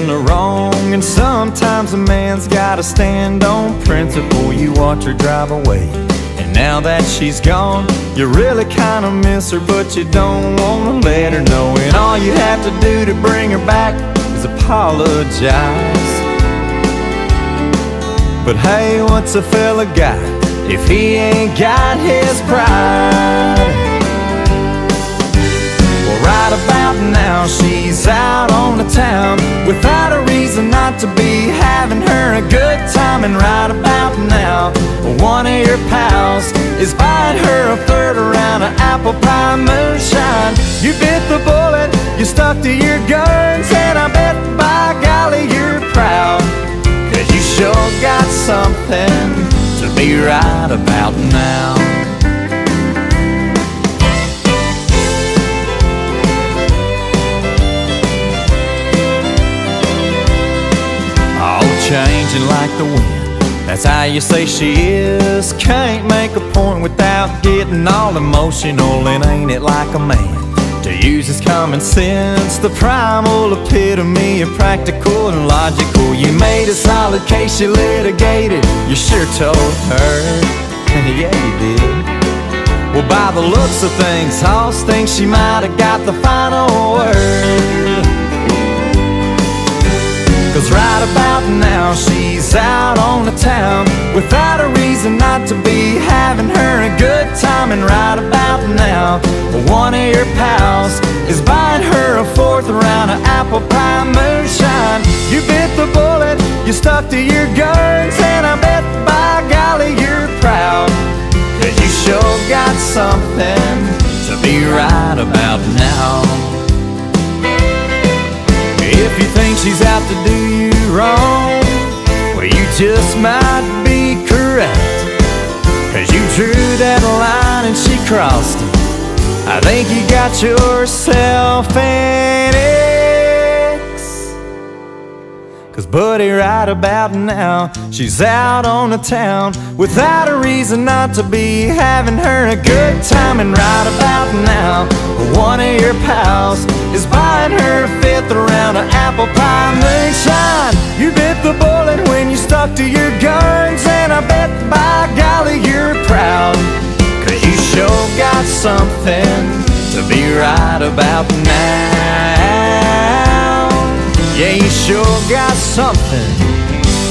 in the wrong, and sometimes a man's gotta stand on principle. You watch her drive away, and now that she's gone, you really kinda miss her, but you don't wanna let her know. And all you have to do to bring her back is apologize. But hey, what's a fella got if he ain't got his pride? Well, right about now she's out on the town without a reason not to be having her a good time. And right about now, one of your pals is buying her a third round of apple pie moonshine. You bit the bullet, you stuck to your guns, and I bet by golly you're proud, 'cause you sure got something to be right about now. Oh, changing like the wind, that's how you say she is. Can't make a point without getting all emotional. And ain't it like a man to use his common sense, the primal epitome of practical and logical. You made a solid case, you litigated, you sure told her. Yeah, you did. Well, by the looks of things, Hoss thinks she might have got the final word. 'Cause right about now she's out on the town without a reason not to be having her a good time. And right about now, one of your pals is buying her a fourth round of apple pie moonshine. You bit the bullet, you stuck to your guns, and I bet by golly you're proud, 'cause you sure got something to be right about now. If you think she's out to do you wrong, well, you just might be correct, 'cause you drew that line and she crossed it. I think you got yourself an ex. 'Cause buddy, right about now she's out on the town without a reason not to be having her a good time. And right about now, one of your pals is buying her a fifth round of apple pie moonshine. You bit the bullet when you stuck to your guns, and I bet by golly you're proud, 'cause you sure got something to be right about now. Yeah, you sure got something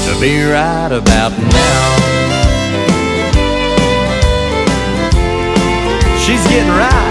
to be right about now. She's getting right